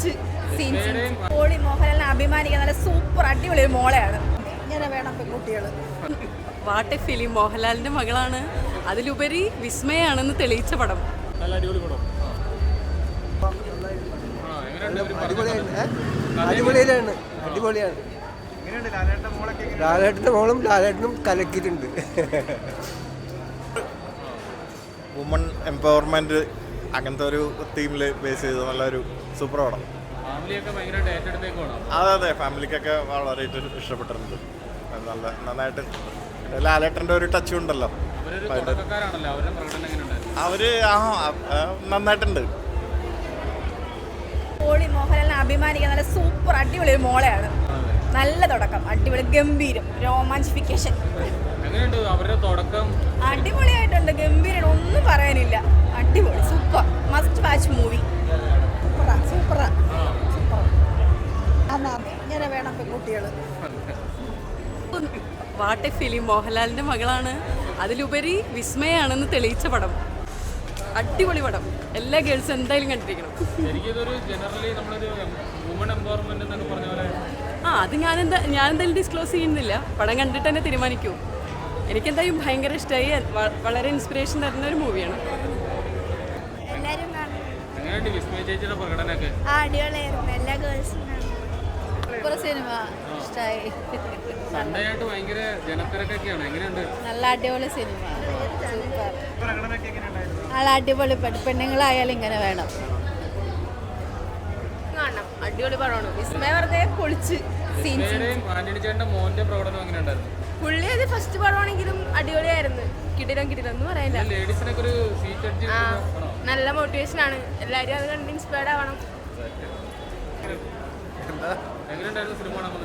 പൊളിച്ച് പൊളി. മോഹൻലാലിനെ അഭിമാനിക്കാൻ നല്ല സൂപ്പർ അടിപൊളി ഒരു മോളെയാണ്. ഇങ്ങനെ വേണം പെൺകുട്ടികൾ. What A film. മോഹൻലാലിന്റെ മകളാണ്, അതിലുപരി വിസ്മയാണെന്ന് തെളിയിച്ച പടം. അടിപൊളിയാണ്. ലാലേട്ടന്റെ മോളും ലാലേട്ടനും കലക്കിയിട്ടുണ്ട്. വുമൺ എംപവർമെന്റ് അങ്ങനത്തെ ഒരു തീമിൽ ബേസ് ചെയ്ത് നല്ലൊരു സൂപ്പർ പടം. അതെ അതെ, ഫാമിലിക്കൊക്കെ വളരെ ഇഷ്ടപ്പെട്ടിട്ടുണ്ട്. നന്നായിട്ട് ലാലേട്ടൻ്റെ ഒരു ടച്ച് ഉണ്ടല്ലോ, അവര് നന്നായിട്ടുണ്ട്. പൊളി. മോഹൻലാലിനെ അഭിമാനിക്കാൻ നല്ല സൂപ്പർ അടിപൊളി ഒരു മോളെയാണ്. നല്ല തുടക്കം, അടിപൊളി, ഗംഭീരം, രോമാഞ്ചിഫിക്കേഷൻ അടിപൊളിയായിട്ടുണ്ട്. ഗംഭീരം, ഒന്നും പറയാനില്ല. അടിപൊളി, സൂപ്പർ, മസ്റ്റ് വാച്ച് മൂവി. സൂപ്പറാ. ഇങ്ങനെ വേണം പെൺകുട്ടികൾ. What A film. മോഹൻലാലിന്റെ മകളാണ്, അതിലുപരി വിസ്മയാണെന്ന് തെളിയിച്ച പടം. അടിപൊളി പടം. എല്ലാ ഗേൾസും എന്തായാലും കണ്ടിരിക്കണം. അത് ഞാനെന്തായാലും ഡിസ്ക്ലോസ് ചെയ്യുന്നില്ല. പടം കണ്ടിട്ട് തന്നെ തീരുമാനിക്കൂ. എനിക്കെന്തായാലും ഭയങ്കര ഇഷ്ടമായി. വളരെ ഇൻസ്പിറേഷൻ തരുന്ന ഒരു മൂവിയാണ്. അടിപൊളിയായിരുന്നു. എല്ലാ ഗേൾസും സിനിമ ഇഷ്ടമായി. നല്ല അടിപൊളി സിനിമ, സൂപ്പർ. നല്ല അടിപൊളി പെണ്ണുങ്ങളായാലും ഇങ്ങനെ വേണം. കാണണം. അടിപൊളി പടമാണ്. വിസ്മയ വെറുതെ പൊളിച്ച്. പുള്ളി അത് ഫസ്റ്റ് പടമാണെങ്കിലും അടിപൊളിയായിരുന്നു. കിടിലൊന്നും പറയാനില്ല. നല്ല മോട്ടിവേഷൻ ആണ്. എല്ലാവരും അത് കണ്ട് ഇൻസ്പയർഡ് ആവണം.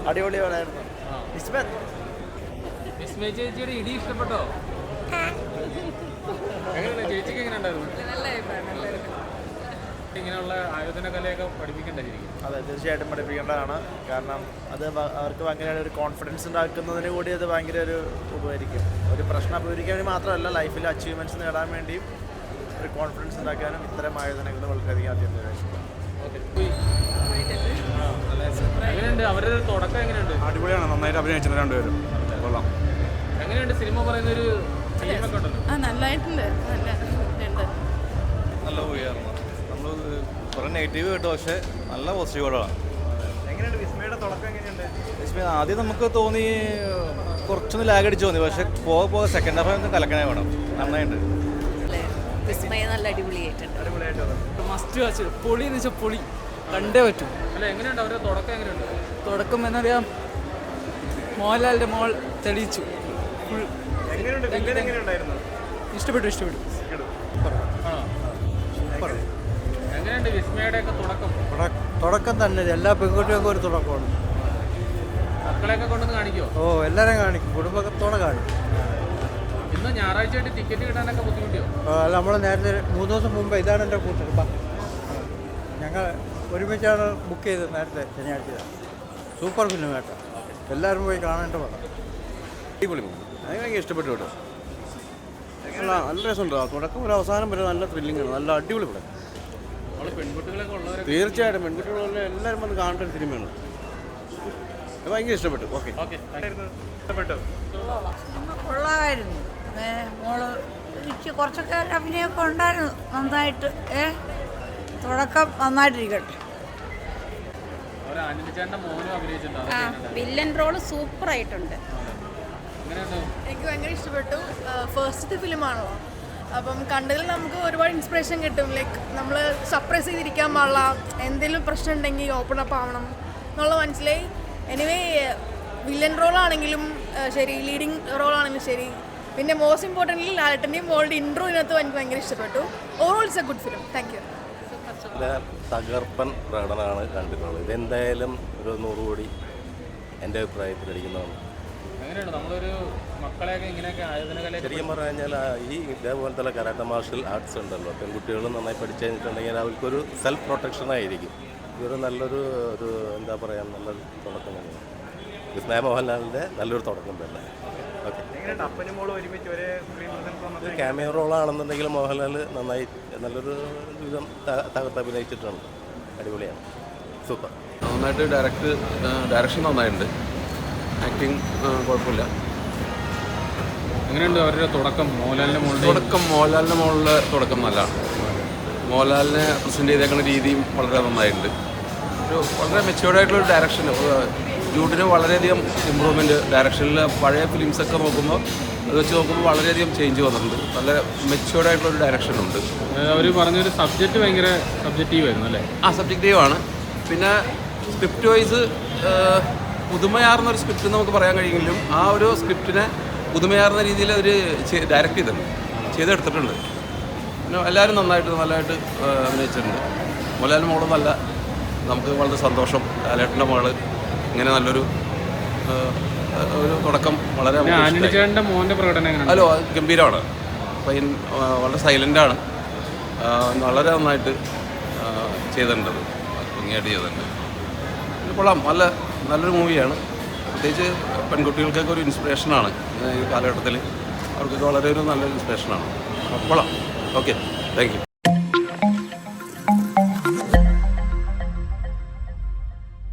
അടിപൊളിയായിരുന്നു. ചേച്ചിയുടെ ഇടി ഇഷ്ടപ്പെട്ടോ? ചേച്ചിക്ക് എങ്ങനെ ഉണ്ടായിരുന്നു? ഇങ്ങനെയുള്ള ആയോധന കലയൊക്കെ പഠിപ്പിക്കേണ്ടതായിരിക്കും. അതെ, തീർച്ചയായിട്ടും പഠിപ്പിക്കേണ്ടതാണ്. കാരണം അത് അവർക്ക് ഭയങ്കര ഒരു കോൺഫിഡൻസ് ഉണ്ടാക്കുന്നതിന് കൂടി അത് ഭയങ്കര ഒരു ഉപകരിക്കും. ഒരു പ്രശ്നം അഭിമുഖീകരിക്കാൻ വേണ്ടി മാത്രമല്ല, ലൈഫിൽ അച്ചീവ്മെൻറ്റ്സ് നേടാൻ വേണ്ടിയും ഒരു കോൺഫിഡൻസ് ഉണ്ടാക്കാനും ഇത്തരം ആയോധനകൾ വളരെയധികം അത്യാവശ്യമാണ്. എങ്ങനെയുണ്ട് അവരുടെ തുടക്കം? എങ്ങനെയുണ്ട്? അടിപൊളിയാണ്. നന്നായിട്ട് അഭിനയിച്ചിട്ടുണ്ട് രണ്ടുപേരും. കൊള്ളാം. എങ്ങനെയുണ്ട് സിനിമ പറയുന്നൊരു ഫിലിമൊക്കെ ഉണ്ടല്ലോ? നല്ലതായിട്ടുണ്ട്. നല്ല മൂവിയായിരുന്നു. നമ്മൾ കുറേ നെഗറ്റീവ് കേട്ടു, പക്ഷേ നല്ല പോസിറ്റീവുകളാണ്. എങ്ങനെയുണ്ട് വിസ്മയുടെ തുടക്കം? എങ്ങനെയുണ്ട് വിസ്മയ? ആദ്യം നമുക്ക് തോന്നി കുറച്ചൊന്ന് ലാഗ് അടിച്ച് തോന്നി, പക്ഷേ പോകെ സെക്കൻഡ് ഹാഫ് കലക്കണേ വേണം. നന്നായിട്ടുണ്ട്. വിസ്മയ നല്ല അടിപൊളിയായിട്ടുണ്ട്. Must watch. പൊളി എന്ന് വെച്ചാൽ പൊളി, കണ്ടേ പറ്റും. അല്ല, എങ്ങനെയുണ്ട് അവരുടെ തുടക്കം? എങ്ങനെയുണ്ട് തുടക്കം എന്നറിയാം. മോഹൻലാലിന്റെ മോൾ തെളിയിച്ചു. ഇഷ്ടപ്പെട്ടു. എങ്ങനെയുണ്ട് വിസ്മയുടെ ഒക്കെ തുടക്കം തന്നെ എല്ലാ പെൺകുട്ടികൾക്കും ഒരു തുടക്കമാണ്. മക്കളെയൊക്കെ കൊണ്ടുവന്ന് കാണിക്കുമോ? ഓ, എല്ലാവരെയും കാണിക്കും. കുടുംബത്തോടെ കാണിക്കും. ഇന്ന് ഞായറാഴ്ചയായിട്ട് ടിക്കറ്റ് കിട്ടാനൊക്കെ ബുദ്ധിമുട്ടിയോ? അല്ല, നമ്മൾ നേരത്തെ 3 ദിവസം മുമ്പ്, ഇതാണ് എൻ്റെ കൂട്ടുകാർ, ഞങ്ങൾ ഒരുമിച്ചാണ് ബുക്ക് ചെയ്തത് നേരത്തെ ശനിയാഴ്ച. സൂപ്പർ ഫിലിം കേട്ടോ, എല്ലാവരും പോയി കാണേണ്ട പടം. അടിപൊളി മൂവി. അത് ഭയങ്കര ഇഷ്ടപ്പെട്ടു കേട്ടോ. നല്ല രസമുണ്ട്. തുടക്കം ഒരു അവസാനം വരെ നല്ല ത്രില്ലിംഗ് ആണ്. നല്ല അടിപൊളി പടം. പെൺകുട്ടികളൊക്കെ ഉള്ളവർ തീർച്ചയായിട്ടും പെൺകുട്ടികളുള്ള എല്ലാവരും വന്ന് കാണേണ്ട ഒരു സിനിമയാണ്. ഭയങ്കര ഇഷ്ടപ്പെട്ടു. ഓക്കെ. ഇഷ്ടപ്പെട്ടു. കൊള്ളാമായിരുന്നു. മോള് എനിക്ക് കുറച്ചൊക്കെ അഭിനയമൊക്കെ ഉണ്ടായിരുന്നു. നന്നായിട്ട് തുടക്കം നന്നായിട്ടിരിക്കട്ടെ. വില്ലൻ റോള് സൂപ്പറായിട്ടുണ്ട്. എനിക്ക് ഭയങ്കര ഇഷ്ടപ്പെട്ടു. ഫസ്റ്റത്തെ ഫിലിമാണല്ലോ, അപ്പം കണ്ടതിൽ നമുക്ക് ഒരുപാട് ഇൻസ്പിറേഷൻ കിട്ടും. ലൈക്ക് നമ്മൾ സർപ്രൈസ് ചെയ്തിരിക്കാൻ പാടില്ല, എന്തെങ്കിലും പ്രശ്നം ഉണ്ടെങ്കിൽ ഓപ്പൺ അപ്പ് ആവണം എന്നുള്ള മനസ്സിലായി. എനിവേ, വില്ലൻ റോളാണെങ്കിലും ശരി, ലീഡിങ് റോളാണെങ്കിലും ശരി, പിന്നെ മോസ്റ്റ് ഇമ്പോർട്ടൻ്റ്ലി ലാലേട്ടൻ്റെയും മോളുടെ ഇൻട്രോ ഇതിനകത്ത് എനിക്ക് ഭയങ്കര ഇഷ്ടപ്പെട്ടു. Overall it's A good film. Thank you. തകർപ്പൻ പ്രകടനമാണ് കണ്ടിട്ടുള്ളത്. ഇതെന്തായാലും ഒരു 100 കോടി എൻ്റെ അഭിപ്രായത്തിൽ അടിക്കുന്നതാണ്. ശരിക്കും പറഞ്ഞു കഴിഞ്ഞാൽ ഈ ഇതേപോലത്തെ കരാട്ടെ മാർഷൽ ആർട്സ് ഉണ്ടല്ലോ, പെൺകുട്ടികൾ നന്നായി പഠിച്ചു കഴിഞ്ഞിട്ടുണ്ടെങ്കിൽ അവർക്കൊരു സെൽഫ് പ്രൊട്ടക്ഷനായിരിക്കും. ഇതൊരു നല്ലൊരു എന്താ പറയുക, നല്ലൊരു തുടക്കം തന്നെയാണ്. വിസ്മയ മോഹൻലാലിൻ്റെ നല്ലൊരു തുടക്കം തന്നെ. ഓക്കെ. ക്യാമിയോ റോളാണെന്നുണ്ടെങ്കിൽ മോഹൻലാൽ നന്നായി നല്ലൊരു വിധം തകർത്ത് അഭിനയിച്ചിട്ടുണ്ട്. അടിപൊളിയാണ്. സൂപ്പർ. നന്നായിട്ട് ഡയറക്ഷൻ നന്നായിട്ടുണ്ട്, ആക്ടിങ് കുഴപ്പമില്ല. എങ്ങനെയുണ്ട് അവരുടെ തുടക്കം മോഹൻലാലിൻ്റെ മോഹൻലാലിൻ്റെ മുകളിലെ തുടക്കം നല്ലതാണ്. മോഹൻലാലിനെ പ്രസൻറ്റ് ചെയ്തേക്കുന്ന രീതിയും വളരെ നന്നായിട്ടുണ്ട്. ഒരു വളരെ മെച്യൂർഡായിട്ടുള്ളൊരു ഡയറക്ഷൻ. ജൂഡിന് വളരെയധികം ഇമ്പ്രൂവ്മെൻറ്റ് ഡയറക്ഷനിൽ. പഴയ ഫിലിംസൊക്കെ നോക്കുമ്പോൾ അത് വെച്ച് നോക്കുമ്പോൾ വളരെയധികം ചേഞ്ച് വന്നിട്ടുണ്ട്. നല്ല മെച്യൂർഡായിട്ടുള്ളൊരു ഡയറക്ഷനുണ്ട്. അവർ പറഞ്ഞൊരു സബ്ജക്റ്റ് ഭയങ്കര സബ്ജക്റ്റീവ് ആയിരുന്നു അല്ലേ? സബ്ജക്റ്റീവാണ്. പിന്നെ സ്ക്രിപ്റ്റ് വൈസ് പുതുമയാർന്നൊരു സ്ക്രിപ്റ്റ് നമുക്ക് പറയാൻ കഴിയുമെങ്കിലും ആ ഒരു സ്ക്രിപ്റ്റിനെ പുതുമയാർന്ന രീതിയിൽ അവർ ഡയറക്റ്റ് ചെയ്തെടുത്തിട്ടുണ്ട്. പിന്നെ എല്ലാവരും നല്ലതായിട്ട് അഭിനയിച്ചിട്ടുണ്ട്. മോഹൻലാലിൻ്റെ മോള് നമുക്ക് വളരെ സന്തോഷം. ലാലേട്ടൻ്റെ മകള് ഇങ്ങനെ നല്ലൊരു തുടക്കം വളരെ മോൻ്റെ പ്രകടനം ഹലോ ഗംഭീരമാണ്. പയ്യൻ വളരെ സൈലൻ്റാണ്. വളരെ നന്നായിട്ട് ചെയ്തിട്ടുണ്ട്, ഭംഗിയായിട്ട് ചെയ്തിട്ടുണ്ട്. കൊള്ളാം, നല്ലൊരു മൂവിയാണ്. പ്രത്യേകിച്ച് പെൺകുട്ടികൾക്കൊക്കെ ഒരു ഇൻസ്പിറേഷനാണ് ഈ കാലഘട്ടത്തിൽ. അവർക്കൊക്കെ വളരെ ഒരു നല്ലൊരു ഇൻസ്പിറേഷനാണ്. കൊള്ളാം. Okay, thank you.